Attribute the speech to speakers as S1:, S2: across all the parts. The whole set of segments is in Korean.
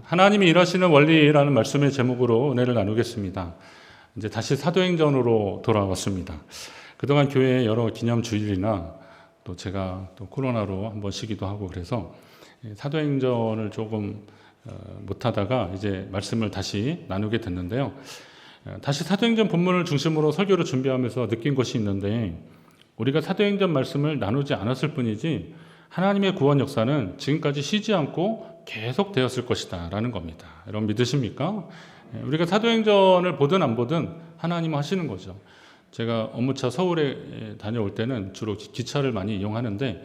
S1: 하나님이 일하시는 원리라는 말씀의 제목으로 은혜를 나누겠습니다. 이제 다시 사도행전으로 돌아왔습니다. 그동안 교회에 여러 기념 주일이나 또 제가 또 코로나로 한번 쉬기도 하고 그래서 사도행전을 조금 못하다가 이제 말씀을 다시 나누게 됐는데요. 다시 사도행전 본문을 중심으로 설교를 준비하면서 느낀 것이 있는데, 우리가 사도행전 말씀을 나누지 않았을 뿐이지 하나님의 구원 역사는 지금까지 쉬지 않고 계속 되었을 것이다 라는 겁니다. 여러분 믿으십니까? 우리가 사도행전을 보든 안 보든 하나님은 하시는 거죠. 제가 업무차 서울에 다녀올 때는 주로 기차를 많이 이용하는데,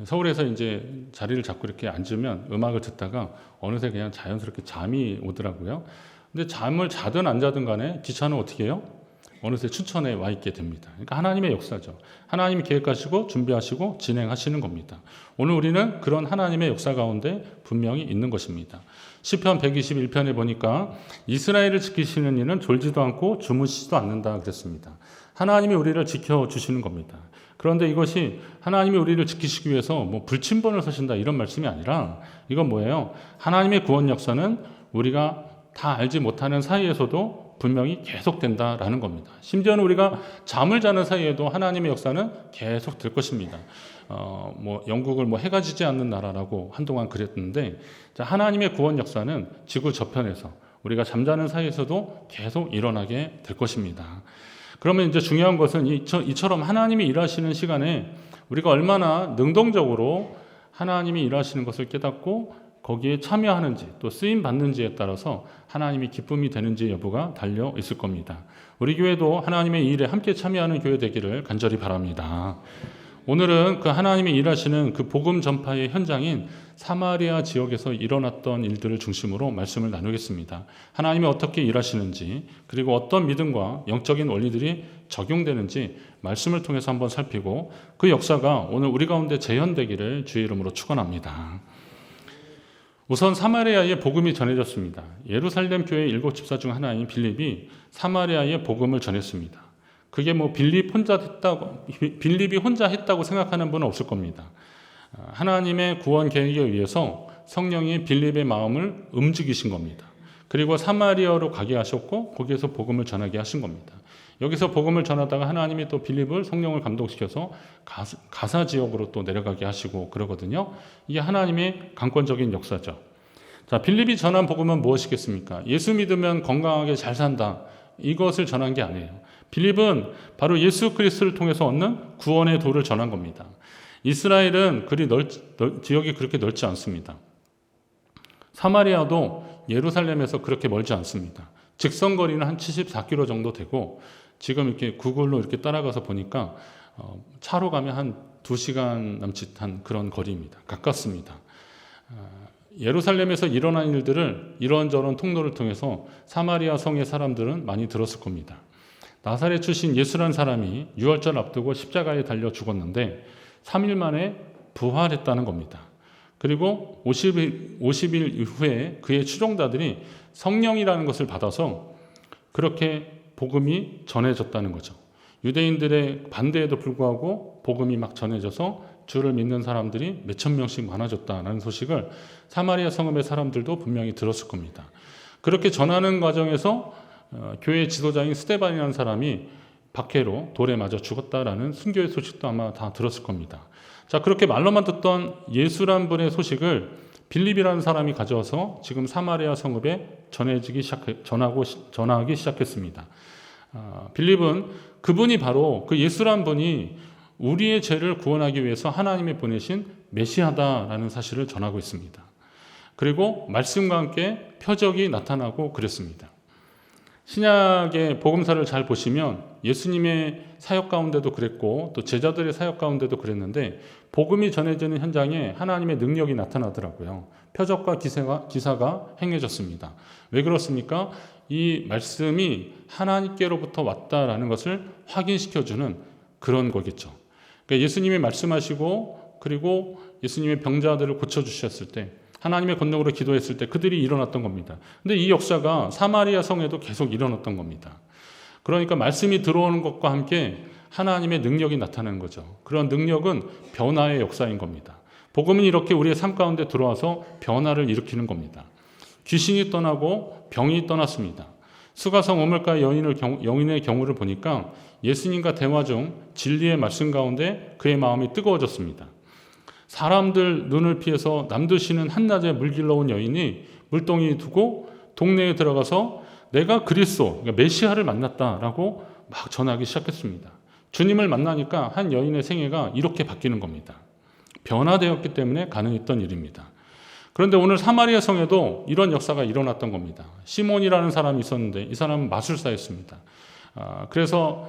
S1: 서울에서 이제 자리를 잡고 이렇게 앉으면 음악을 듣다가 어느새 그냥 자연스럽게 잠이 오더라고요. 근데 잠을 자든 안 자든 간에 기차는 어떻게 해요? 어느새 춘천에 와 있게 됩니다. 그러니까 하나님의 역사죠. 하나님이 계획하시고 준비하시고 진행하시는 겁니다. 오늘 우리는 그런 하나님의 역사 가운데 분명히 있는 것입니다. 시편 121편에 보니까 이스라엘을 지키시는 이는 졸지도 않고 주무시지도 않는다 그랬습니다. 하나님이 우리를 지켜주시는 겁니다. 그런데 이것이 하나님이 우리를 지키시기 위해서 뭐 불침번을 서신다 이런 말씀이 아니라, 이건 뭐예요? 하나님의 구원 역사는 우리가 다 알지 못하는 사이에서도 분명히 계속된다라는 겁니다. 심지어는 우리가 잠을 자는 사이에도 하나님의 역사는 계속 될 것입니다. 영국을 해가 지지 않는 나라라고 한동안 그랬는데, 하나님의 구원 역사는 지구 저편에서 우리가 잠자는 사이에서도 계속 일어나게 될 것입니다. 그러면 이제 중요한 것은 이처럼 하나님이 일하시는 시간에 우리가 얼마나 능동적으로 하나님이 일하시는 것을 깨닫고 거기에 참여하는지 또 쓰임 받는지에 따라서 하나님이 기쁨이 되는지 여부가 달려 있을 겁니다. 우리 교회도 하나님의 일에 함께 참여하는 교회 되기를 간절히 바랍니다. 오늘은 그 하나님이 일하시는 그 복음 전파의 현장인 사마리아 지역에서 일어났던 일들을 중심으로 말씀을 나누겠습니다. 하나님이 어떻게 일하시는지, 그리고 어떤 믿음과 영적인 원리들이 적용되는지 말씀을 통해서 한번 살피고, 그 역사가 오늘 우리 가운데 재현되기를 주의 이름으로 축원합니다. 우선 사마리아에 복음이 전해졌습니다. 예루살렘 교회 7집사 중 하나인 빌립이 사마리아에 복음을 전했습니다. 그게 빌립이 혼자 했다고 생각하는 분은 없을 겁니다. 하나님의 구원 계획에 의해서 성령이 빌립의 마음을 움직이신 겁니다. 그리고 사마리아로 가게 하셨고 거기에서 복음을 전하게 하신 겁니다. 여기서 복음을 전하다가 하나님이 또 빌립을 성령을 감동시켜서 가사 지역으로 또 내려가게 하시고 그러거든요. 이게 하나님의 강권적인 역사죠. 자, 빌립이 전한 복음은 무엇이겠습니까? 예수 믿으면 건강하게 잘 산다. 이것을 전한 게 아니에요. 빌립은 바로 예수 그리스도를 통해서 얻는 구원의 도를 전한 겁니다. 이스라엘은 지역이 그렇게 넓지 않습니다. 사마리아도 예루살렘에서 그렇게 멀지 않습니다. 직선거리는 한 74km 정도 되고, 지금 이렇게 구글로 이렇게 따라가서 보니까 차로 가면 한 2시간 남짓한 그런 거리입니다. 가깝습니다. 예루살렘에서 일어난 일들을 이런저런 통로를 통해서 사마리아 성의 사람들은 많이 들었을 겁니다. 나사렛 출신 예수라는 사람이 유월절 앞두고 십자가에 달려 죽었는데 3일 만에 부활했다는 겁니다. 그리고 50일 이후에 그의 추종자들이 성령이라는 것을 받아서 그렇게 복음이 전해졌다는 거죠. 유대인들의 반대에도 불구하고 복음이 막 전해져서 주를 믿는 사람들이 몇천 명씩 많아졌다는 소식을 사마리아 성읍의 사람들도 분명히 들었을 겁니다. 그렇게 전하는 과정에서 교회 지도자인 스데반이라는 사람이 박해로 돌에 맞아 죽었다라는 순교의 소식도 아마 다 들었을 겁니다. 자, 그렇게 말로만 듣던 예수란 분의 소식을 빌립이라는 사람이 가져와서 지금 사마리아 성읍에 전하기 시작했습니다. 빌립은 그분이 바로 그 예수란 분이 우리의 죄를 구원하기 위해서 하나님이 보내신 메시아다라는 사실을 전하고 있습니다. 그리고 말씀과 함께 표적이 나타나고 그랬습니다. 신약의 복음사를 잘 보시면 예수님의 사역 가운데도 그랬고 또 제자들의 사역 가운데도 그랬는데, 복음이 전해지는 현장에 하나님의 능력이 나타나더라고요. 표적과 기사가 행해졌습니다. 왜 그렇습니까? 이 말씀이 하나님께로부터 왔다라는 것을 확인시켜주는 그런 거겠죠. 그러니까 예수님이 말씀하시고 그리고 예수님의 병자들을 고쳐주셨을 때, 하나님의 권능으로 기도했을 때 그들이 일어났던 겁니다. 근데 이 역사가 사마리아 성에도 계속 일어났던 겁니다. 그러니까 말씀이 들어오는 것과 함께 하나님의 능력이 나타나는 거죠. 그런 능력은 변화의 역사인 겁니다. 복음은 이렇게 우리의 삶 가운데 들어와서 변화를 일으키는 겁니다. 귀신이 떠나고 병이 떠났습니다. 수가성 오물가 여인의 경우를 보니까 예수님과 대화 중 진리의 말씀 가운데 그의 마음이 뜨거워졌습니다. 사람들 눈을 피해서 남드시는 한낮에 물길러 온 여인이 물동이 두고 동네에 들어가서 내가 그리스도, 그러니까 메시아를 만났다라고 막 전하기 시작했습니다. 주님을 만나니까 한 여인의 생애가 이렇게 바뀌는 겁니다. 변화되었기 때문에 가능했던 일입니다. 그런데 오늘 사마리아 성에도 이런 역사가 일어났던 겁니다. 시몬이라는 사람이 있었는데 이 사람은 마술사였습니다. 그래서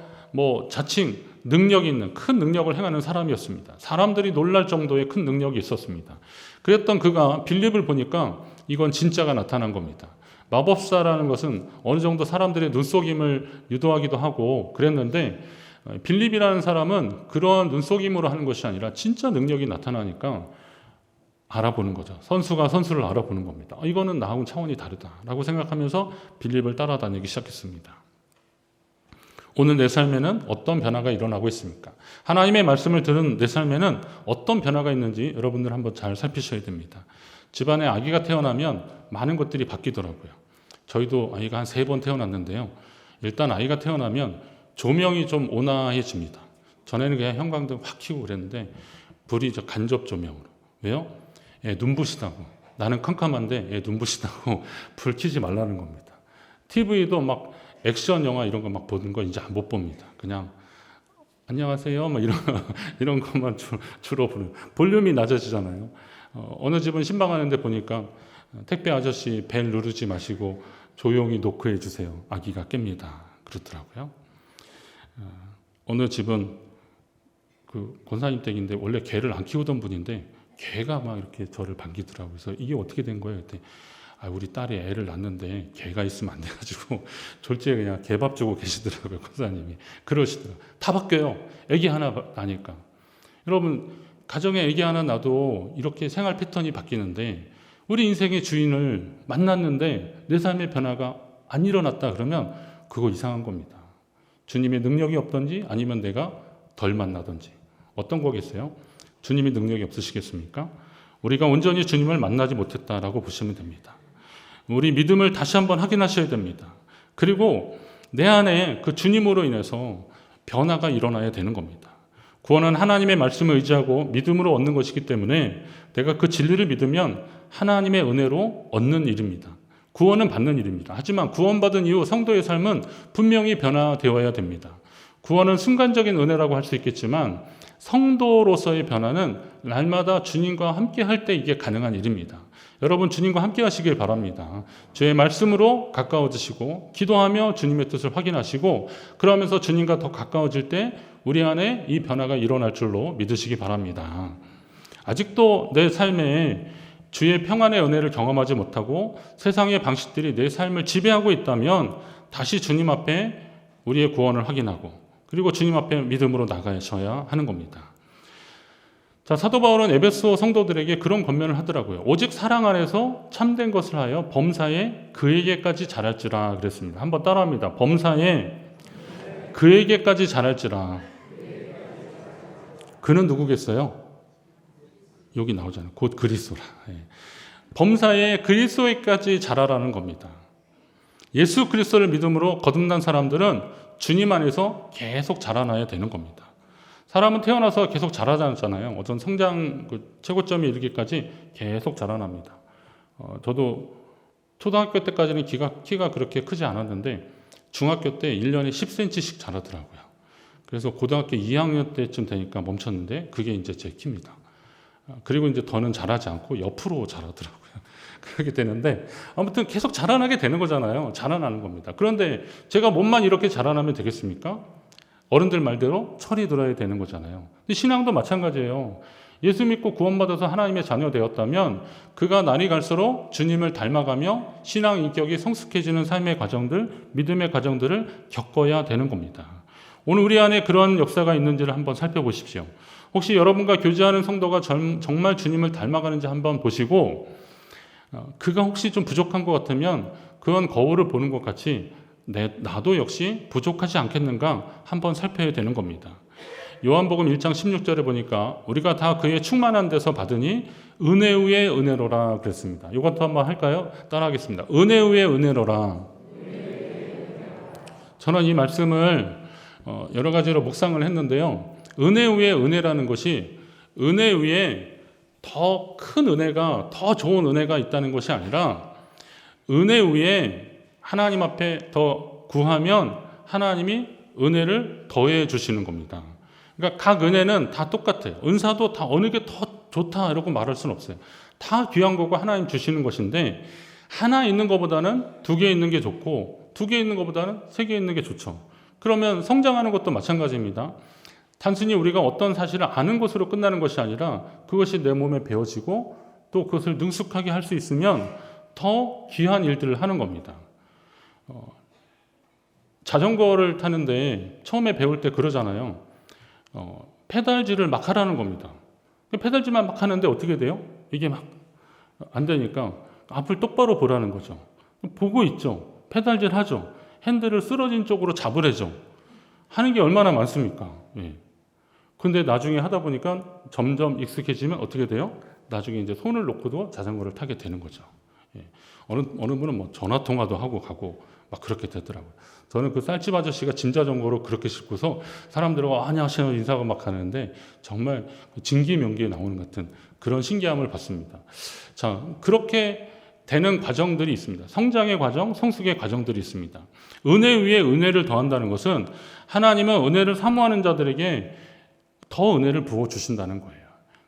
S1: 자칭 능력 있는 큰 능력을 행하는 사람이었습니다. 사람들이 놀랄 정도의 큰 능력이 있었습니다. 그랬던 그가 빌립을 보니까 이건 진짜가 나타난 겁니다. 마법사라는 것은 어느 정도 사람들의 눈속임을 유도하기도 하고 그랬는데 빌립이라는 사람은 그런 눈속임으로 하는 것이 아니라 진짜 능력이 나타나니까 알아보는 거죠. 선수가 선수를 알아보는 겁니다. 이거는 나하고는 차원이 다르다라고 생각하면서 빌립을 따라다니기 시작했습니다. 오늘 내 삶에는 어떤 변화가 일어나고 있습니까? 하나님의 말씀을 들은 내 삶에는 어떤 변화가 있는지 여러분들 한번 잘 살피셔야 됩니다. 집안에 아기가 태어나면 많은 것들이 바뀌더라고요. 저희도 아이가 한 3번 태어났는데요. 일단 아이가 태어나면 조명이 좀 온화해집니다. 전에는 그냥 형광등 확 켜고 그랬는데 불이 간접 조명으로. 왜요? 눈부시다고. 나는 캄캄한데 눈부시다고 불 켜지 말라는 겁니다. TV도 막 액션 영화 이런 거 막 보는 거 이제 못 봅니다. 그냥 안녕하세요 이런 것만 주로 보는. 볼륨이 낮아지잖아요. 어느 집은 신방하는데 보니까 택배 아저씨 벨 누르지 마시고 조용히 노크해 주세요. 아기가 깹니다. 그렇더라고요. 어느 집은 그 권사님 댁인데 원래 개를 안 키우던 분인데 개가 막 이렇게 저를 반기더라고요. 그래서 이게 어떻게 된 거예요? 그때 우리 딸이 애를 낳는데 개가 있으면 안 돼가지고 졸지에 그냥 개밥 주고 계시더라고요. 권사님이 그러시더라고요. 다 바뀌어요. 애기 하나 나니까. 여러분 가정에 애기 하나 낳아도 이렇게 생활 패턴이 바뀌는데 우리 인생의 주인을 만났는데 내 삶의 변화가 안 일어났다 그러면 그거 이상한 겁니다. 주님의 능력이 없던지 아니면 내가 덜 만나던지 어떤 거겠어요? 주님이 능력이 없으시겠습니까? 우리가 온전히 주님을 만나지 못했다라고 보시면 됩니다. 우리 믿음을 다시 한번 확인하셔야 됩니다. 그리고 내 안에 그 주님으로 인해서 변화가 일어나야 되는 겁니다. 구원은 하나님의 말씀을 의지하고 믿음으로 얻는 것이기 때문에 내가 그 진리를 믿으면 하나님의 은혜로 얻는 일입니다. 구원은 받는 일입니다. 하지만 구원받은 이후 성도의 삶은 분명히 변화되어야 됩니다. 구원은 순간적인 은혜라고 할 수 있겠지만 성도로서의 변화는 날마다 주님과 함께 할 때 이게 가능한 일입니다. 여러분 주님과 함께 하시길 바랍니다. 주의 말씀으로 가까워지시고 기도하며 주님의 뜻을 확인하시고 그러면서 주님과 더 가까워질 때 우리 안에 이 변화가 일어날 줄로 믿으시기 바랍니다. 아직도 내 삶에 주의 평안의 은혜를 경험하지 못하고 세상의 방식들이 내 삶을 지배하고 있다면 다시 주님 앞에 우리의 구원을 확인하고 그리고 주님 앞에 믿음으로 나가셔야 하는 겁니다. 자, 사도 바울은 에베소 성도들에게 그런 권면을 하더라고요. 오직 사랑 안에서 참된 것을 하여 범사에 그에게까지 잘할지라 그랬습니다. 한번 따라합니다. 범사에 그에게까지 잘할지라. 그는 누구겠어요? 여기 나오잖아요. 곧 그리스도라. 범사에 그리스도에까지 자라라는 겁니다. 예수 그리스도를 믿음으로 거듭난 사람들은 주님 안에서 계속 자라나야 되는 겁니다. 사람은 태어나서 계속 자라잖아요. 어떤 성장 최고점에 이르기까지 계속 자라납니다. 저도 초등학교 때까지는 키가 그렇게 크지 않았는데 중학교 때 1년에 10cm씩 자라더라고요. 그래서 고등학교 2학년 때쯤 되니까 멈췄는데 그게 이제 제 키입니다. 그리고 이제 더는 자라지 않고 옆으로 자라더라고요. 그렇게 되는데 아무튼 계속 자라나게 되는 거잖아요. 자라나는 겁니다. 그런데 제가 몸만 이렇게 자라나면 되겠습니까? 어른들 말대로 철이 들어야 되는 거잖아요. 근데 신앙도 마찬가지예요. 예수 믿고 구원받아서 하나님의 자녀 되었다면 그가 날이 갈수록 주님을 닮아가며 신앙 인격이 성숙해지는 삶의 과정들, 믿음의 과정들을 겪어야 되는 겁니다. 오늘 우리 안에 그런 역사가 있는지를 한번 살펴보십시오. 혹시 여러분과 교제하는 성도가 정말 주님을 닮아가는지 한번 보시고 그가 혹시 좀 부족한 것 같으면 그건 거울을 보는 것 같이 나도 역시 부족하지 않겠는가 한번 살펴야 되는 겁니다. 요한복음 1장 16절에 보니까 우리가 다 그의 충만한 데서 받으니 은혜 위에 은혜로라 그랬습니다. 이것도 한번 할까요? 따라하겠습니다. 은혜 위에 은혜로라. 저는 이 말씀을 여러 가지로 묵상을 했는데요. 은혜 위에 은혜라는 것이 은혜 위에 더 큰 은혜가, 더 좋은 은혜가 있다는 것이 아니라 은혜 위에 하나님 앞에 더 구하면 하나님이 은혜를 더해 주시는 겁니다. 그러니까 각 은혜는 다 똑같아요. 은사도 다 어느 게 더 좋다 이러고 말할 수는 없어요. 다 귀한 거고 하나님 주시는 것인데 하나 있는 것보다는 두 개 있는 게 좋고 두 개 있는 것보다는 세 개 있는 게 좋죠. 그러면 성장하는 것도 마찬가지입니다. 단순히 우리가 어떤 사실을 아는 것으로 끝나는 것이 아니라 그것이 내 몸에 배워지고 또 그것을 능숙하게 할 수 있으면 더 귀한 일들을 하는 겁니다. 자전거를 타는데 처음에 배울 때 그러잖아요. 페달질을 막 하라는 겁니다. 페달질만 막 하는데 어떻게 돼요? 이게 막 안 되니까 앞을 똑바로 보라는 거죠. 보고 있죠. 페달질 하죠. 핸들을 쓰러진 쪽으로 잡으래죠. 하는 게 얼마나 많습니까? 예. 근데 나중에 하다 보니까 점점 익숙해지면 어떻게 돼요? 나중에 이제 손을 놓고도 자전거를 타게 되는 거죠. 예. 어느 분은 뭐 전화 통화도 하고 가고 막 그렇게 되더라고요. 저는 그 쌀집 아저씨가 진자전거로 그렇게 싣고서 사람들하고 안녕하세요 인사가 막 하는데 정말 진기명기에 나오는 같은 그런 신기함을 받습니다. 자, 그렇게 되는 과정들이 있습니다. 성장의 과정, 성숙의 과정들이 있습니다. 은혜 위에 은혜를 더한다는 것은 하나님은 은혜를 사모하는 자들에게 더 은혜를 부어주신다는 거예요.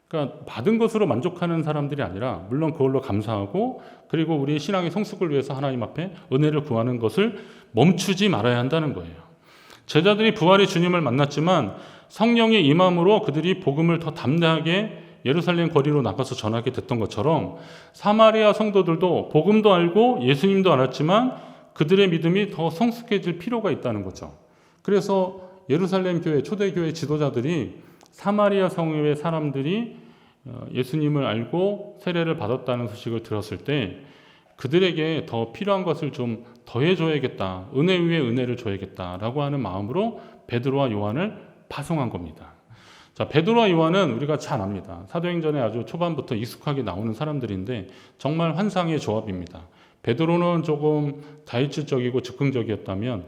S1: 그러니까 받은 것으로 만족하는 사람들이 아니라 물론 그걸로 감사하고 그리고 우리의 신앙의 성숙을 위해서 하나님 앞에 은혜를 구하는 것을 멈추지 말아야 한다는 거예요. 제자들이 부활의 주님을 만났지만 성령의 임함으로 그들이 복음을 더 담대하게 예루살렘 거리로 나가서 전하게 됐던 것처럼 사마리아 성도들도 복음도 알고 예수님도 알았지만 그들의 믿음이 더 성숙해질 필요가 있다는 거죠. 그래서 예루살렘 교회, 초대교회 지도자들이 사마리아 성의 사람들이 예수님을 알고 세례를 받았다는 소식을 들었을 때 그들에게 더 필요한 것을 좀 더해줘야겠다. 은혜 위에 은혜를 줘야겠다라고 하는 마음으로 베드로와 요한을 파송한 겁니다. 자, 베드로와 요한은 우리가 잘 압니다. 사도행전에 아주 초반부터 익숙하게 나오는 사람들인데 정말 환상의 조합입니다. 베드로는 조금 다혈질적이고 즉흥적이었다면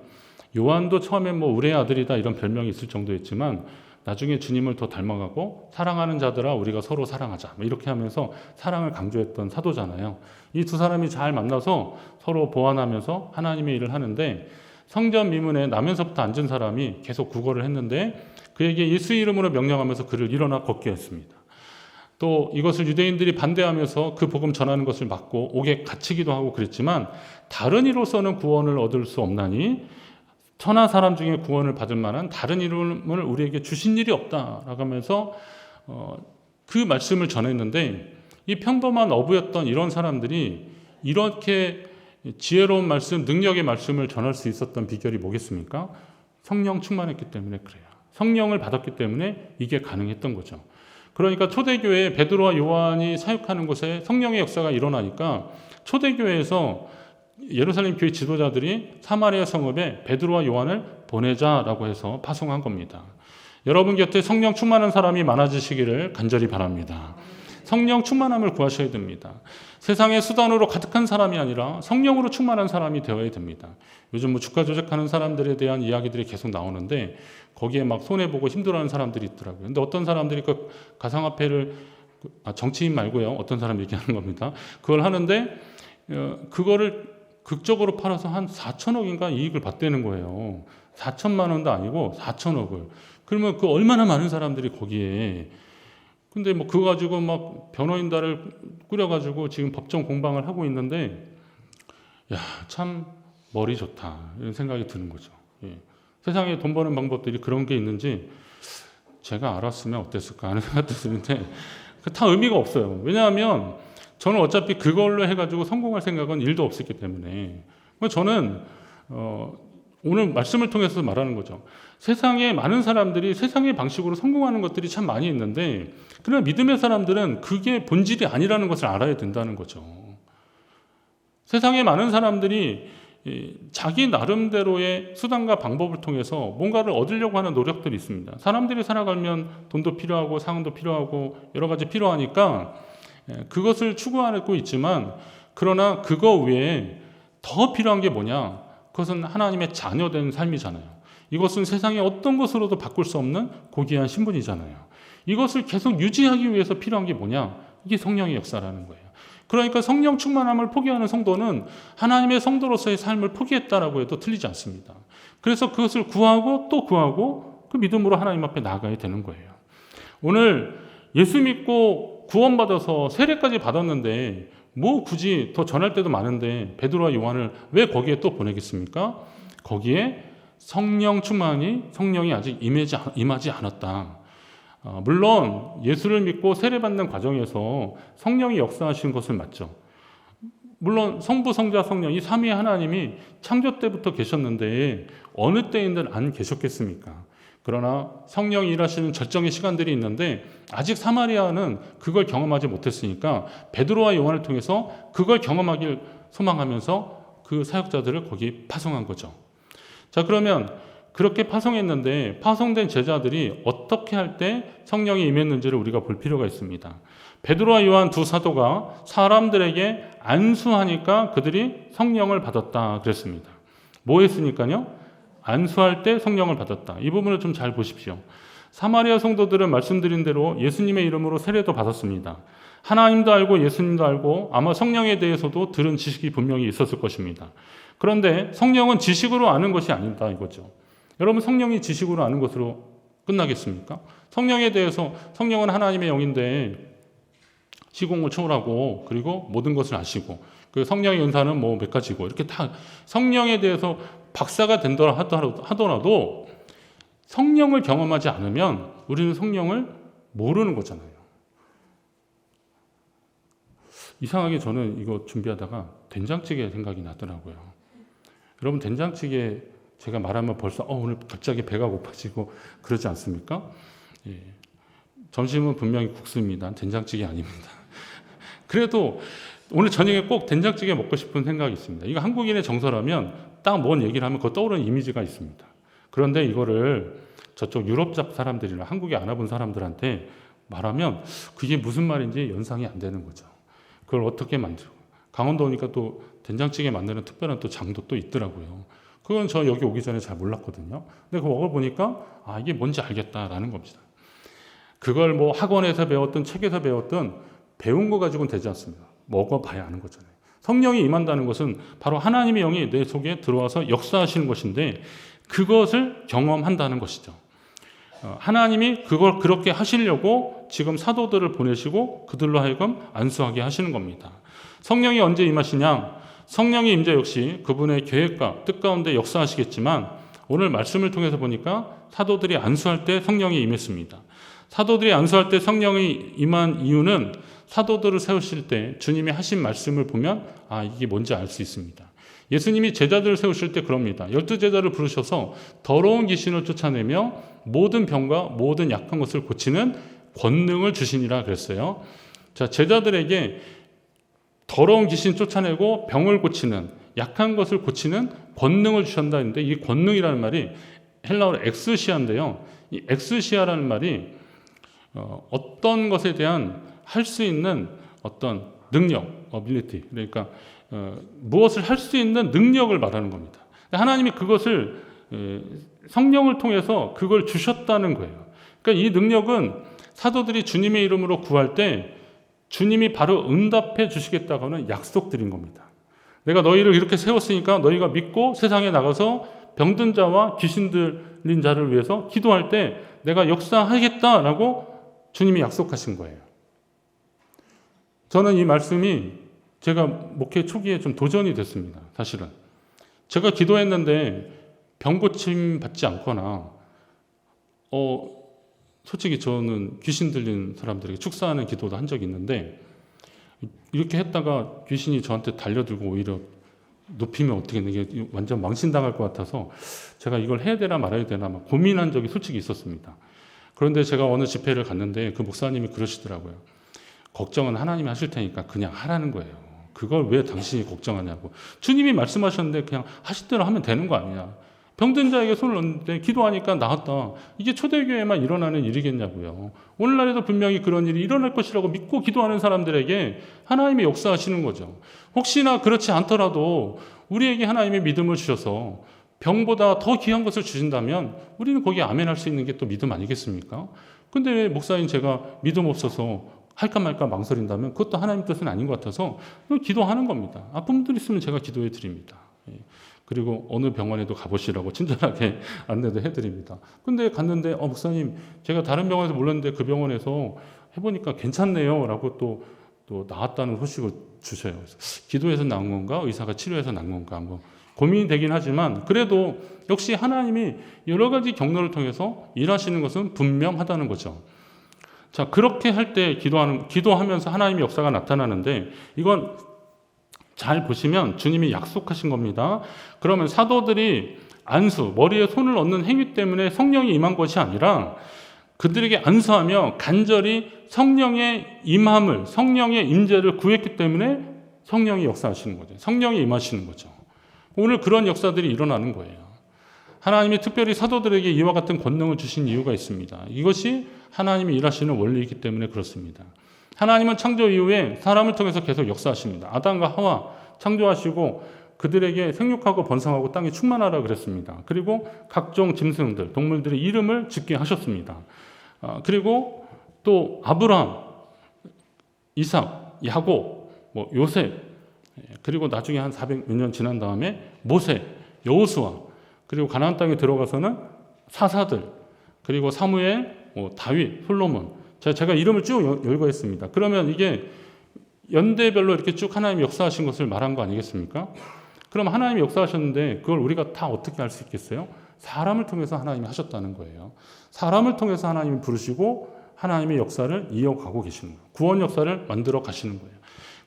S1: 요한도 처음엔 뭐 우리의 아들이다 이런 별명이 있을 정도였지만 나중에 주님을 더 닮아가고 사랑하는 자들아 우리가 서로 사랑하자 이렇게 하면서 사랑을 강조했던 사도잖아요. 이 두 사람이 잘 만나서 서로 보완하면서 하나님의 일을 하는데 성전 미문에 나면서부터 앉은 사람이 계속 구걸을 했는데 그에게 예수 이름으로 명령하면서 그를 일어나 걷게 했습니다. 또 이것을 유대인들이 반대하면서 그 복음 전하는 것을 막고 옥에 갇히기도 하고 그랬지만 다른 이로서는 구원을 얻을 수 없나니 천하 사람 중에 구원을 받을 만한 다른 이름을 우리에게 주신 일이 없다라고 하면서 그 말씀을 전했는데 이 평범한 어부였던 이런 사람들이 이렇게 지혜로운 말씀, 능력의 말씀을 전할 수 있었던 비결이 뭐겠습니까? 성령 충만했기 때문에 그래요. 성령을 받았기 때문에 이게 가능했던 거죠. 그러니까 초대교회에 베드로와 요한이 사역하는 곳에 성령의 역사가 일어나니까 초대교회에서 예루살렘 교회 지도자들이 사마리아 성읍에 베드로와 요한을 보내자라고 해서 파송한 겁니다. 여러분 곁에 성령 충만한 사람이 많아지시기를 간절히 바랍니다. 성령 충만함을 구하셔야 됩니다. 세상의 수단으로 가득한 사람이 아니라 성령으로 충만한 사람이 되어야 됩니다. 요즘 뭐 주가 조작하는 사람들에 대한 이야기들이 계속 나오는데 거기에 막 손해보고 힘들어하는 사람들이 있더라고요. 근데 어떤 사람들이 그 가상화폐를 정치인 말고요. 어떤 사람 얘기하는 겁니다. 그걸 하는데 그거를 극적으로 팔아서 한 4천억인가 이익을 봤다는 거예요. 4천만 원도 아니고 4천억을. 그러면 그 얼마나 많은 사람들이 거기에. 근데 뭐 그거 가지고 막 변호인단을 꾸려가지고 지금 법정 공방을 하고 있는데, 야, 참 머리 좋다. 이런 생각이 드는 거죠. 예. 세상에 돈 버는 방법들이 그런 게 있는지 제가 알았으면 어땠을까 하는 생각도 드는데, 다 의미가 없어요. 왜냐하면 저는 어차피 그걸로 해가지고 성공할 생각은 1도 없었기 때문에 저는 오늘 말씀을 통해서 말하는 거죠. 세상에 많은 사람들이 세상의 방식으로 성공하는 것들이 참 많이 있는데 그러나 믿음의 사람들은 그게 본질이 아니라는 것을 알아야 된다는 거죠. 세상에 많은 사람들이 자기 나름대로의 수단과 방법을 통해서 뭔가를 얻으려고 하는 노력들이 있습니다. 사람들이 살아가면 돈도 필요하고 상황도 필요하고 여러 가지 필요하니까 그것을 추구하고 있지만, 그러나 그거 외에 더 필요한 게 뭐냐? 그것은 하나님의 자녀된 삶이잖아요. 이것은 세상의 어떤 것으로도 바꿀 수 없는 고귀한 신분이잖아요. 이것을 계속 유지하기 위해서 필요한 게 뭐냐? 이게 성령의 역사라는 거예요. 그러니까 성령 충만함을 포기하는 성도는 하나님의 성도로서의 삶을 포기했다라고 해도 틀리지 않습니다. 그래서 그것을 구하고 또 구하고 그 믿음으로 하나님 앞에 나아가야 되는 거예요. 오늘 예수 믿고 구원받아서 세례까지 받았는데 뭐 굳이 더 전할 때도 많은데 베드로와 요한을 왜 거기에 또 보내겠습니까? 거기에 성령 충만이, 성령이 아직 임하지 않았다. 물론 예수를 믿고 세례받는 과정에서 성령이 역사하시는 것은 맞죠. 물론 성부, 성자, 성령 이 삼위의 하나님이 창조 때부터 계셨는데 어느 때인들 안 계셨겠습니까? 그러나 성령이 일하시는 절정의 시간들이 있는데 아직 사마리아는 그걸 경험하지 못했으니까 베드로와 요한을 통해서 그걸 경험하길 소망하면서 그 사역자들을 거기 파송한 거죠. 자, 그러면 그렇게 파송했는데 파송된 제자들이 어떻게 할 때 성령이 임했는지를 우리가 볼 필요가 있습니다. 베드로와 요한 두 사도가 사람들에게 안수하니까 그들이 성령을 받았다 그랬습니다. 뭐 했으니까요? 안수할 때 성령을 받았다. 이 부분을 좀 잘 보십시오. 사마리아 성도들은 말씀드린 대로 예수님의 이름으로 세례도 받았습니다. 하나님도 알고 예수님도 알고 아마 성령에 대해서도 들은 지식이 분명히 있었을 것입니다. 그런데 성령은 지식으로 아는 것이 아니다 이거죠. 여러분, 성령이 지식으로 아는 것으로 끝나겠습니까? 성령에 대해서, 성령은 하나님의 영인데 시공을 초월하고 그리고 모든 것을 아시고, 그 성령의 은사는 뭐 몇 가지고 이렇게 다 성령에 대해서 박사가 된다 하더라도 성령을 경험하지 않으면 우리는 성령을 모르는 거잖아요. 이상하게 저는 이거 준비하다가 된장찌개 생각이 나더라고요. 여러분, 된장찌개 제가 말하면 벌써 오늘 갑자기 배가 고파지고 그러지 않습니까? 예. 점심은 분명히 국수입니다. 된장찌개 아닙니다. 그래도 오늘 저녁에 꼭 된장찌개 먹고 싶은 생각이 있습니다. 이거 한국인의 정서라면 딱 뭔 얘기를 하면 그거 떠오르는 이미지가 있습니다. 그런데 이거를 저쪽 유럽 사람들이나 한국에 안 와본 사람들한테 말하면 그게 무슨 말인지 연상이 안 되는 거죠. 그걸 어떻게 만들고, 강원도 오니까 또 된장찌개 만드는 특별한 또 장도 또 있더라고요. 그건 저 여기 오기 전에 잘 몰랐거든요. 근데 그거 먹어보니까 이게 뭔지 알겠다라는 겁니다. 그걸 뭐 학원에서 배웠든 책에서 배웠든 배운 거 가지고는 되지 않습니다. 먹어봐야 아는 거잖아요. 성령이 임한다는 것은 바로 하나님의 영이 내 속에 들어와서 역사하시는 것인데 그것을 경험한다는 것이죠. 하나님이 그걸 그렇게 하시려고 지금 사도들을 보내시고 그들로 하여금 안수하게 하시는 겁니다. 성령이 언제 임하시냐? 성령의 임재 역시 그분의 계획과 뜻 가운데 역사하시겠지만 오늘 말씀을 통해서 보니까 사도들이 안수할 때 성령이 임했습니다. 사도들이 안수할 때 성령이 임한 이유는 사도들을 세우실 때 주님이 하신 말씀을 보면 이게 뭔지 알 수 있습니다. 예수님이 제자들을 세우실 때 그럽니다. 12제자를 부르셔서 더러운 귀신을 쫓아내며 모든 병과 모든 약한 것을 고치는 권능을 주시니라 그랬어요. 자, 제자들에게 더러운 귀신 쫓아내고 병을 고치는, 약한 것을 고치는 권능을 주셨다 했는데 이 권능이라는 말이 헬라어로 엑스시아인데요. 이 엑스시아라는 말이 어떤 것에 대한 할 수 있는 어떤 능력, ability, 그러니까 무엇을 할 수 있는 능력을 말하는 겁니다. 하나님이 그것을 성령을 통해서 그걸 주셨다는 거예요. 그러니까 이 능력은 사도들이 주님의 이름으로 구할 때 주님이 바로 응답해 주시겠다고 하는 약속드린 겁니다. 내가 너희를 이렇게 세웠으니까 너희가 믿고 세상에 나가서 병든 자와 귀신 들린 자를 위해서 기도할 때 내가 역사하겠다라고 주님이 약속하신 거예요. 저는 이 말씀이 제가 목회 초기에 좀 도전이 됐습니다. 사실은 제가 기도했는데 병 고침 받지 않거나 솔직히 저는 귀신 들린 사람들에게 축사하는 기도도 한 적이 있는데 이렇게 했다가 귀신이 저한테 달려들고 오히려 눕히면 어떻게 이게 완전 망신당할 것 같아서 제가 이걸 해야 되나 말아야 되나 막 고민한 적이 솔직히 있었습니다. 그런데 제가 어느 집회를 갔는데 그 목사님이 그러시더라고요. 걱정은 하나님이 하실 테니까 그냥 하라는 거예요. 그걸 왜 당신이 걱정하냐고. 주님이 말씀하셨는데 그냥 하실 대로 하면 되는 거 아니냐. 병든 자에게 손을 얹는데 기도하니까 나았다. 이게 초대교회만 일어나는 일이겠냐고요. 오늘날에도 분명히 그런 일이 일어날 것이라고 믿고 기도하는 사람들에게 하나님의 역사하시는 거죠. 혹시나 그렇지 않더라도 우리에게 하나님의 믿음을 주셔서 병보다 더 귀한 것을 주신다면 우리는 거기에 아멘할 수 있는 게 또 믿음 아니겠습니까? 근데 왜 목사님 제가 믿음 없어서 할까 말까 망설인다면 그것도 하나님 뜻은 아닌 것 같아서 기도하는 겁니다. 아픈 분들 있으면 제가 기도해 드립니다. 그리고 어느 병원에도 가보시라고 친절하게 안내도 해드립니다. 근데 갔는데 목사님 제가 다른 병원에서 몰랐는데 그 병원에서 해보니까 괜찮네요 라고 또 나았다는 소식을 주셔요. 그래서 기도해서 나은 건가 의사가 치료해서 나은 건가 뭐 고민이 되긴 하지만 그래도 역시 하나님이 여러 가지 경로를 통해서 일하시는 것은 분명하다는 거죠. 자, 그렇게 할 때 기도하면서 하나님의 역사가 나타나는데 이건 잘 보시면 주님이 약속하신 겁니다. 그러면 사도들이 머리에 손을 얹는 행위 때문에 성령이 임한 것이 아니라 그들에게 안수하며 간절히 성령의 임함을, 성령의 임재를 구했기 때문에 성령이 역사하시는 거죠. 성령이 임하시는 거죠. 오늘 그런 역사들이 일어나는 거예요. 하나님이 특별히 사도들에게 이와 같은 권능을 주신 이유가 있습니다. 이것이 하나님이 일하시는 원리이기 때문에 그렇습니다. 하나님은 창조 이후에 사람을 통해서 계속 역사하십니다. 아담과 하와 창조하시고 그들에게 생육하고 번성하고 땅에 충만하라 그랬습니다. 그리고 각종 짐승들, 동물들의 이름을 짓게 하셨습니다. 그리고 또 아브라함, 이삭, 야곱, 요셉, 그리고 나중에 한 400몇 년 지난 다음에 모세, 여호수아, 그리고 가나안 땅에 들어가서는 사사들, 그리고 사무엘, 다윗, 솔로몬. 제가 이름을 쭉 열거했습니다. 그러면 이게 연대별로 이렇게 쭉 하나님이 역사하신 것을 말한 거 아니겠습니까? 그럼 하나님이 역사하셨는데 그걸 우리가 다 어떻게 알 수 있겠어요? 사람을 통해서 하나님이 하셨다는 거예요. 사람을 통해서 하나님이 부르시고 하나님의 역사를 이어가고 계시는 거예요. 구원 역사를 만들어 가시는 거예요.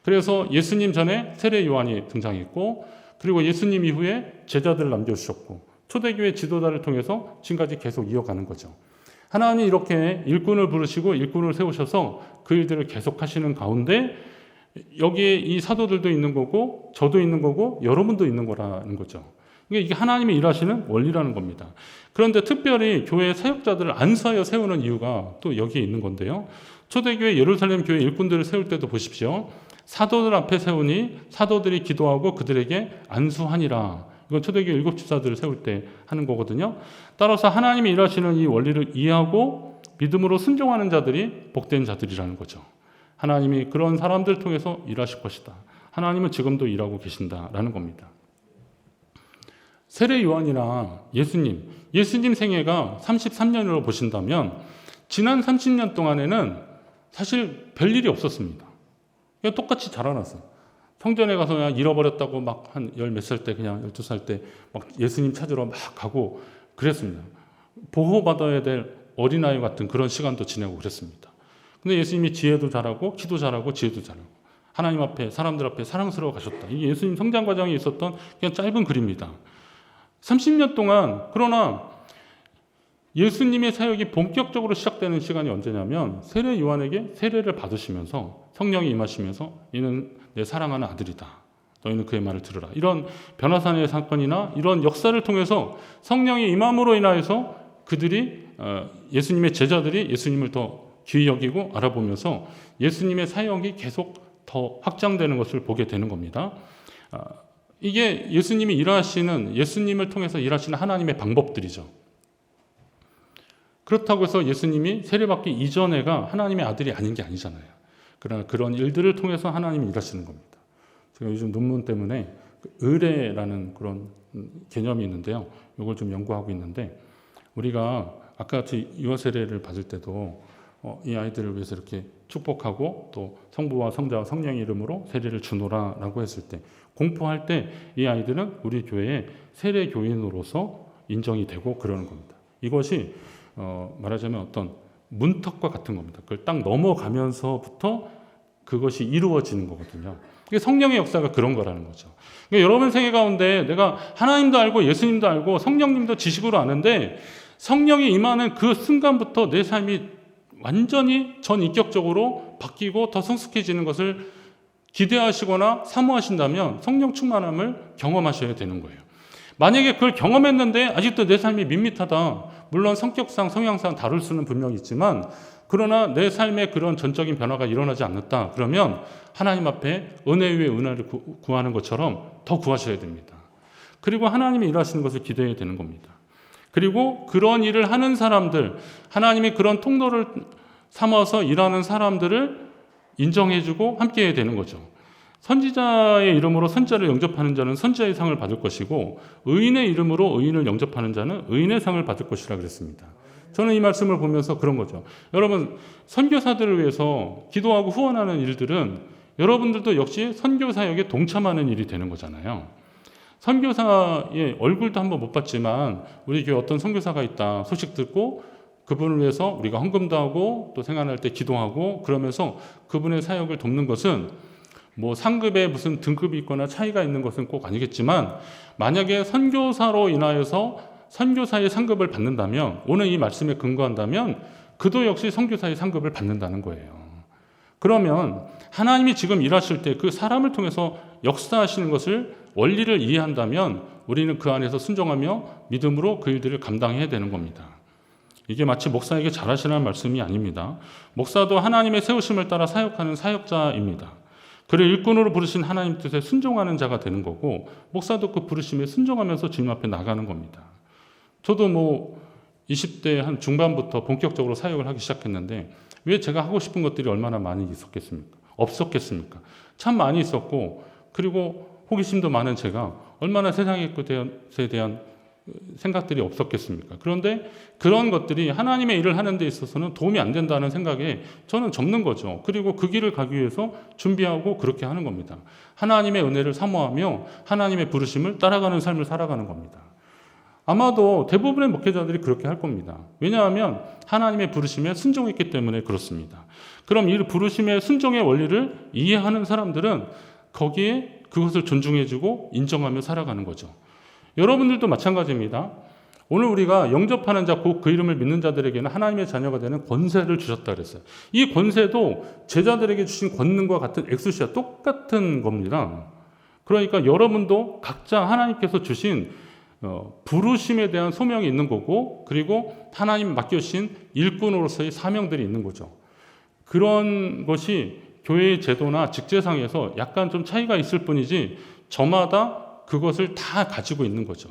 S1: 그래서 예수님 전에 세례 요한이 등장했고 그리고 예수님 이후에 제자들을 남겨주셨고 초대교회 지도자를 통해서 지금까지 계속 이어가는 거죠. 하나님이 이렇게 일꾼을 부르시고 일꾼을 세우셔서 그 일들을 계속 하시는 가운데 여기에 이 사도들도 있는 거고 저도 있는 거고 여러분도 있는 거라는 거죠. 이게 하나님이 일하시는 원리라는 겁니다. 그런데 특별히 교회 사역자들을 안수하여 세우는 이유가 또 여기에 있는 건데요. 초대교회 예루살렘 교회 일꾼들을 세울 때도 보십시오. 사도들 앞에 세우니 사도들이 기도하고 그들에게 안수하니라. 이건 초대교회 일곱 집사들을 세울 때 하는 거거든요. 따라서 하나님이 일하시는 이 원리를 이해하고 믿음으로 순종하는 자들이 복된 자들이라는 거죠. 하나님이 그런 사람들 통해서 일하실 것이다. 하나님은 지금도 일하고 계신다라는 겁니다. 세례 요한이나 예수님 생애가 33년으로 보신다면 지난 30년 동안에는 사실 별일이 없었습니다. 그냥 똑같이 자라났어요. 성전에 가서 그냥 잃어버렸다고 막 한 열 몇 살 때 그냥 12살 때 막 예수님 찾으러 막 가고 그랬습니다. 보호받아야 될 어린아이 같은 그런 시간도 지내고 그랬습니다. 근데 예수님이 지혜도 잘하고 기도 잘하고 지혜도 잘하고 하나님 앞에 사람들 앞에 사랑스러워 가셨다. 이게 예수님 성장 과정에 있었던 그냥 짧은 글입니다. 30년 동안 그러나 예수님의 사역이 본격적으로 시작되는 시간이 언제냐면 세례 요한에게 세례를 받으시면서 성령이 임하시면서 이는 내 사랑하는 아들이다. 너희는 그의 말을 들으라. 이런 변화산의 사건이나 이런 역사를 통해서 성령이 임함으로 인하여서 그들이 예수님의 제자들이 예수님을 더 귀히 여기고 알아보면서 예수님의 사역이 계속 더 확장되는 것을 보게 되는 겁니다. 이게 예수님을 통해서 일하시는 하나님의 방법들이죠. 그렇다고 해서 예수님이 세례받기 이전에가 하나님의 아들이 아닌 게 아니잖아요. 그러나 그런 일들을 통해서 하나님이 일하시는 겁니다. 제가 요즘 논문 때문에 의례라는 그런 개념이 있는데요. 이걸 좀 연구하고 있는데 우리가 아까 같이 유아 세례를 받을 때도 이 아이들을 위해서 이렇게 축복하고 또 성부와 성자와 성령의 이름으로 세례를 주노라라고 했을 때 공포할 때 이 아이들은 우리 교회의 세례 교인으로서 인정이 되고 그러는 겁니다. 이것이 말하자면 어떤 문턱과 같은 겁니다. 그걸 딱 넘어가면서부터 그것이 이루어지는 거거든요. 이게 성령의 역사가 그런 거라는 거죠. 그러니까 여러분 생애 가운데 내가 하나님도 알고 예수님도 알고 성령님도 지식으로 아는데 성령이 임하는 그 순간부터 내 삶이 완전히 전인격적으로 바뀌고 더 성숙해지는 것을 기대하시거나 사모하신다면 성령 충만함을 경험하셔야 되는 거예요. 만약에 그걸 경험했는데 아직도 내 삶이 밋밋하다. 물론 성격상 성향상 다를 수는 분명히 있지만 그러나 내 삶에 그런 전적인 변화가 일어나지 않았다. 그러면 하나님 앞에 은혜 위에 은혜를 구하는 것처럼 더 구하셔야 됩니다. 그리고 하나님이 일하시는 것을 기대해야 되는 겁니다. 그리고 그런 일을 하는 사람들, 하나님이 그런 통로를 삼아서 일하는 사람들을 인정해주고 함께해야 되는 거죠. 선지자의 이름으로 선지자를 영접하는 자는 선지자의 상을 받을 것이고 의인의 이름으로 의인을 영접하는 자는 의인의 상을 받을 것이라 그랬습니다. 저는 이 말씀을 보면서 그런 거죠. 여러분, 선교사들을 위해서 기도하고 후원하는 일들은 여러분들도 역시 선교 사역에 동참하는 일이 되는 거잖아요. 선교사의 얼굴도 한번 못 봤지만 우리 교회 어떤 선교사가 있다 소식 듣고 그분을 위해서 우리가 헌금도 하고 또 생각날 때 기도하고 그러면서 그분의 사역을 돕는 것은 뭐 상급에 무슨 등급이 있거나 차이가 있는 것은 꼭 아니겠지만 만약에 선교사로 인하여서 선교사의 상급을 받는다면 오늘 이 말씀에 근거한다면 그도 역시 선교사의 상급을 받는다는 거예요. 그러면 하나님이 지금 일하실 때 그 사람을 통해서 역사하시는 것을 원리를 이해한다면 우리는 그 안에서 순종하며 믿음으로 그 일들을 감당해야 되는 겁니다. 이게 마치 목사에게 잘하시라는 말씀이 아닙니다. 목사도 하나님의 세우심을 따라 사역하는 사역자입니다. 그를 일꾼으로 부르신 하나님 뜻에 순종하는 자가 되는 거고 목사도 그 부르심에 순종하면서 주님 앞에 나가는 겁니다. 저도 뭐 20대 한 중반부터 본격적으로 사역을 하기 시작했는데 왜 제가 하고 싶은 것들이 얼마나 많이 있었겠습니까? 없었겠습니까? 참 많이 있었고 그리고 호기심도 많은 제가 얼마나 세상의 것에 대한 생각들이 없었겠습니까? 그런데 그런 것들이 하나님의 일을 하는 데 있어서는 도움이 안 된다는 생각에 저는 접는 거죠. 그리고 그 길을 가기 위해서 준비하고 그렇게 하는 겁니다. 하나님의 은혜를 사모하며 하나님의 부르심을 따라가는 삶을 살아가는 겁니다. 아마도 대부분의 목회자들이 그렇게 할 겁니다. 왜냐하면 하나님의 부르심에 순종했기 때문에 그렇습니다. 그럼 이 부르심의 순종의 원리를 이해하는 사람들은 거기에 그것을 존중해주고 인정하며 살아가는 거죠. 여러분들도 마찬가지입니다. 오늘 우리가 영접하는 자, 곧 그 이름을 믿는 자들에게는 하나님의 자녀가 되는 권세를 주셨다 그랬어요. 이 권세도 제자들에게 주신 권능과 같은 엑스시아 똑같은 겁니다. 그러니까 여러분도 각자 하나님께서 주신 부르심에 대한 소명이 있는 거고 그리고 하나님 맡겨주신 일꾼으로서의 사명들이 있는 거죠. 그런 것이 교회의 제도나 직제상에서 약간 좀 차이가 있을 뿐이지 저마다 그것을 다 가지고 있는 거죠.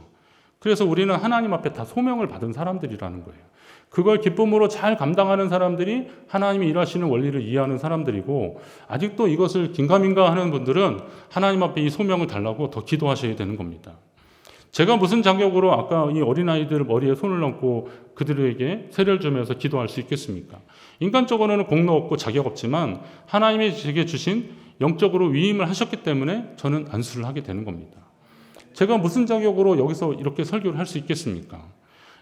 S1: 그래서 우리는 하나님 앞에 다 소명을 받은 사람들이라는 거예요. 그걸 기쁨으로 잘 감당하는 사람들이 하나님이 일하시는 원리를 이해하는 사람들이고 아직도 이것을 긴가민가 하는 분들은 하나님 앞에 이 소명을 달라고 더 기도하셔야 되는 겁니다. 제가 무슨 자격으로 아까 이 어린아이들 머리에 손을 얹고 그들에게 세례를 주면서 기도할 수 있겠습니까? 인간적으로는 공로 없고 자격 없지만 하나님이 제게 주신 영적으로 위임을 하셨기 때문에 저는 안수를 하게 되는 겁니다. 제가 무슨 자격으로 여기서 이렇게 설교를 할 수 있겠습니까?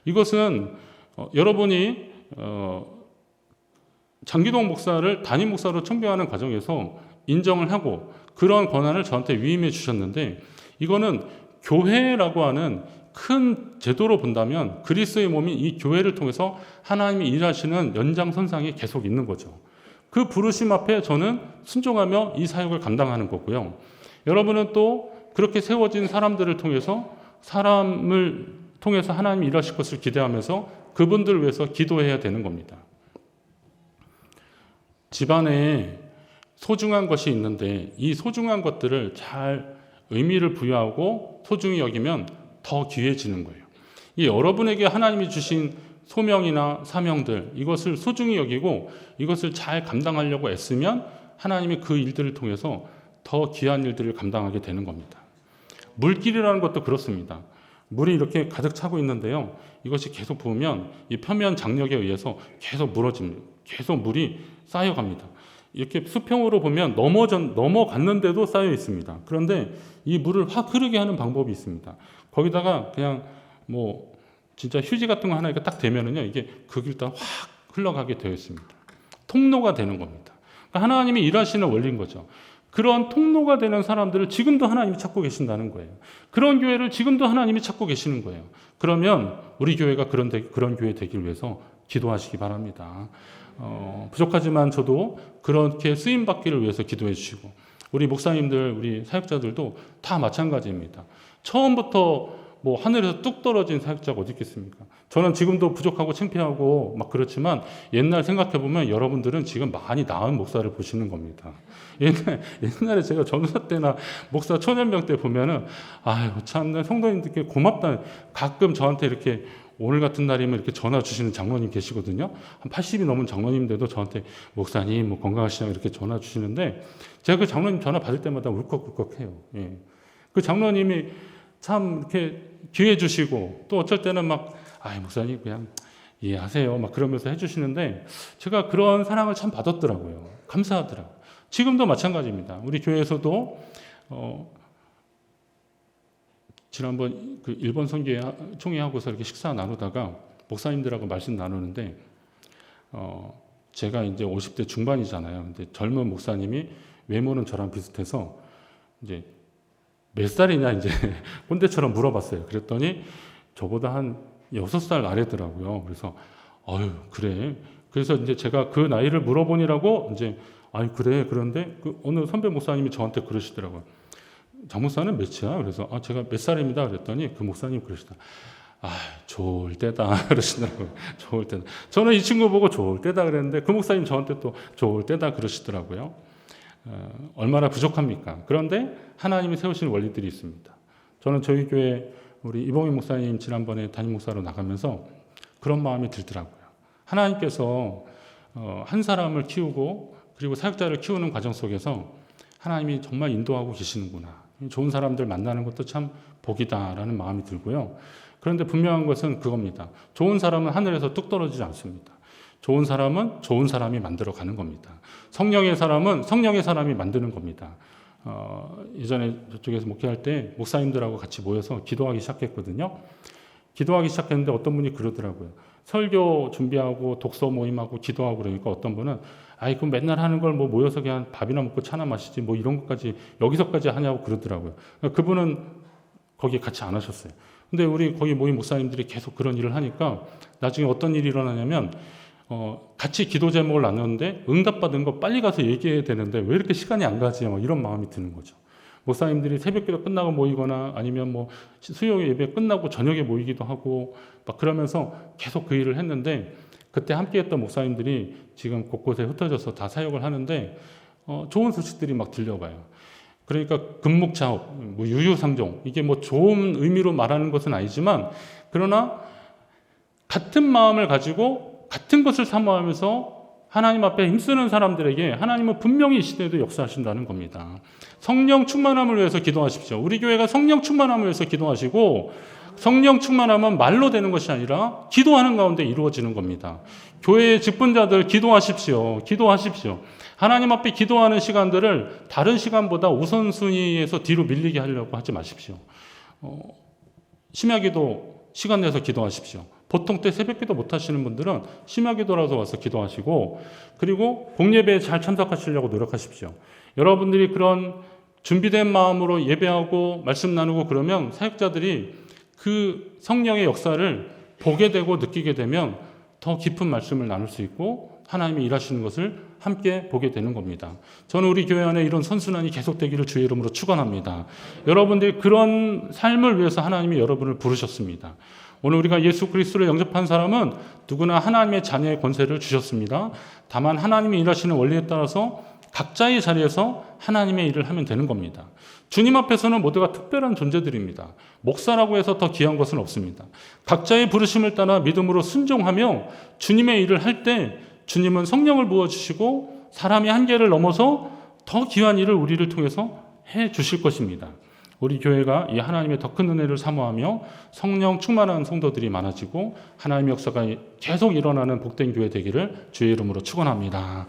S1: 이것은 여러분이 장기동 목사를 담임 목사로 청빙하는 과정에서 인정을 하고 그런 권한을 저한테 위임해 주셨는데 이거는 교회라고 하는 큰 제도로 본다면 그리스도의 몸이 이 교회를 통해서 하나님이 일하시는 연장선상에 계속 있는 거죠. 그 부르심 앞에 저는 순종하며 이 사역을 감당하는 거고요. 여러분은 또 그렇게 세워진 사람들을 통해서 사람을 통해서 하나님이 일하실 것을 기대하면서 그분들을 위해서 기도해야 되는 겁니다. 집안에 소중한 것이 있는데 이 소중한 것들을 잘 의미를 부여하고 소중히 여기면 더 귀해지는 거예요. 이 여러분에게 하나님이 주신 소명이나 사명들 이것을 소중히 여기고 이것을 잘 감당하려고 애쓰면 하나님이 그 일들을 통해서 더 귀한 일들을 감당하게 되는 겁니다. 물길이라는 것도 그렇습니다. 물이 이렇게 가득 차고 있는데요. 이것이 계속 부으면 이 표면 장력에 의해서 계속 물어집니다. 계속 물이 쌓여갑니다. 이렇게 수평으로 보면 넘어갔는데도 쌓여 있습니다. 그런데 이 물을 확 흐르게 하는 방법이 있습니다. 거기다가 그냥 뭐 진짜 휴지 같은 거 하나 이렇게 딱 대면은요, 이게 그 길 따라 확 흘러가게 되어 있습니다. 통로가 되는 겁니다. 그러니까 하나님이 일하시는 원리인 거죠. 그런 통로가 되는 사람들을 지금도 하나님이 찾고 계신다는 거예요. 그런 교회를 지금도 하나님이 찾고 계시는 거예요. 그러면 우리 교회가 그런 교회 되길 위해서 기도하시기 바랍니다. 부족하지만 저도 그렇게 쓰임받기를 위해서 기도해 주시고 우리 목사님들, 우리 사역자들도 다 마찬가지입니다. 처음부터 뭐 하늘에서 뚝 떨어진 사역자가 어디 있겠습니까? 저는 지금도 부족하고 창피하고 막 그렇지만 옛날 생각해보면 여러분들은 지금 많이 나은 목사를 보시는 겁니다. 옛날에 제가 전사 때나 목사 초년병 때 보면은 아유 참 성도님들께 고맙다. 가끔 저한테 이렇게 오늘 같은 날이면 이렇게 전화 주시는 장로님 계시거든요. 한 80이 넘은 장로님들도 저한테 목사님 뭐 건강하시냐고 이렇게 전화 주시는데 제가 그 장로님 전화 받을 때마다 울컥울컥해요. 예. 그 장로님이 참 이렇게 기회 주시고 또 어쩔 때는 막 목사님 그냥 이해하세요 막 그러면서 해주시는데 제가 그런 사랑을 참 받았더라고요. 감사하더라고요. 지금도 마찬가지입니다. 우리 교회에서도 지난번 그 일본 선교회 총회하고서 이렇게 식사 나누다가 목사님들하고 말씀 나누는데 제가 이제 50대 중반이잖아요. 근데 젊은 목사님이 외모는 저랑 비슷해서 이제 몇 살이냐 이제 꼰대처럼 물어봤어요. 그랬더니 저보다 한 6살 아래더라고요. 그래서 그래. 그래서 이제 제가 그 나이를 물어보니라고 이제 그래. 그런데 그 어느 선배 목사님이 저한테 그러시더라고요. 장 목사는 몇이야? 그래서 제가 몇 살입니다. 그랬더니 그 목사님 그러시다. 좋을 때다 그러시더라고요. 좋을 때다. 저는 이 친구 보고 좋을 때다 그랬는데 그 목사님 저한테 또 좋을 때다 그러시더라고요. 얼마나 부족합니까? 그런데 하나님이 세우신 원리들이 있습니다. 저는 저희 교회 우리 이봉희 목사님 지난번에 담임 목사로 나가면서 그런 마음이 들더라고요. 하나님께서 한 사람을 키우고 그리고 사역자를 키우는 과정 속에서 하나님이 정말 인도하고 계시는구나. 좋은 사람들 만나는 것도 참 복이다라는 마음이 들고요. 그런데 분명한 것은 그겁니다. 좋은 사람은 하늘에서 뚝 떨어지지 않습니다. 좋은 사람은 좋은 사람이 만들어가는 겁니다. 성령의 사람은 성령의 사람이 만드는 겁니다. 예전에 저쪽에서 목회할 때 목사님들하고 같이 모여서 기도하기 시작했거든요. 기도하기 시작했는데 어떤 분이 그러더라고요. 설교 준비하고 독서 모임하고 기도하고 그러니까 어떤 분은 그럼 맨날 하는 걸 뭐 모여서 그냥 밥이나 먹고 차나 마시지 뭐 이런 것까지 여기서까지 하냐고 그러더라고요. 그분은 거기에 같이 안 하셨어요. 근데 우리 거기 모인 목사님들이 계속 그런 일을 하니까 나중에 어떤 일이 일어나냐면 같이 기도 제목을 나눴는데 응답받은 거 빨리 가서 얘기해야 되는데 왜 이렇게 시간이 안 가지? 막 이런 마음이 드는 거죠. 목사님들이 새벽기도 끝나고 모이거나 아니면 뭐 수요 예배 끝나고 저녁에 모이기도 하고 막 그러면서 계속 그 일을 했는데 그때 함께했던 목사님들이 지금 곳곳에 흩어져서 다 사역을 하는데 좋은 소식들이 막 들려와요. 그러니까 금목차업, 뭐 유유상종 이게 뭐 좋은 의미로 말하는 것은 아니지만 그러나 같은 마음을 가지고 같은 것을 사모하면서 하나님 앞에 힘쓰는 사람들에게 하나님은 분명히 이 시대에도 역사하신다는 겁니다. 성령 충만함을 위해서 기도하십시오. 우리 교회가 성령 충만함을 위해서 기도하시고 성령 충만함은 말로 되는 것이 아니라 기도하는 가운데 이루어지는 겁니다. 교회의 직분자들 기도하십시오. 기도하십시오. 하나님 앞에 기도하는 시간들을 다른 시간보다 우선순위에서 뒤로 밀리게 하려고 하지 마십시오. 심야기도 시간 내서 기도하십시오. 보통 때 새벽기도 못 하시는 분들은 심야기도라서 와서 기도하시고 그리고 공예배에 잘 참석하시려고 노력하십시오. 여러분들이 그런 준비된 마음으로 예배하고 말씀 나누고 그러면 사역자들이 그 성령의 역사를 보게 되고 느끼게 되면 더 깊은 말씀을 나눌 수 있고 하나님이 일하시는 것을 함께 보게 되는 겁니다. 저는 우리 교회 안에 이런 선순환이 계속되기를 주의 이름으로 축원합니다. 여러분들이 그런 삶을 위해서 하나님이 여러분을 부르셨습니다. 오늘 우리가 예수 그리스도를 영접한 사람은 누구나 하나님의 자녀의 권세를 주셨습니다. 다만 하나님이 일하시는 원리에 따라서 각자의 자리에서 하나님의 일을 하면 되는 겁니다. 주님 앞에서는 모두가 특별한 존재들입니다. 목사라고 해서 더 귀한 것은 없습니다. 각자의 부르심을 따라 믿음으로 순종하며 주님의 일을 할 때 주님은 성령을 부어주시고 사람의 한계를 넘어서 더 귀한 일을 우리를 통해서 해 주실 것입니다. 우리 교회가 이 하나님의 더 큰 은혜를 사모하며 성령 충만한 성도들이 많아지고 하나님의 역사가 계속 일어나는 복된 교회 되기를 주의 이름으로 축원합니다.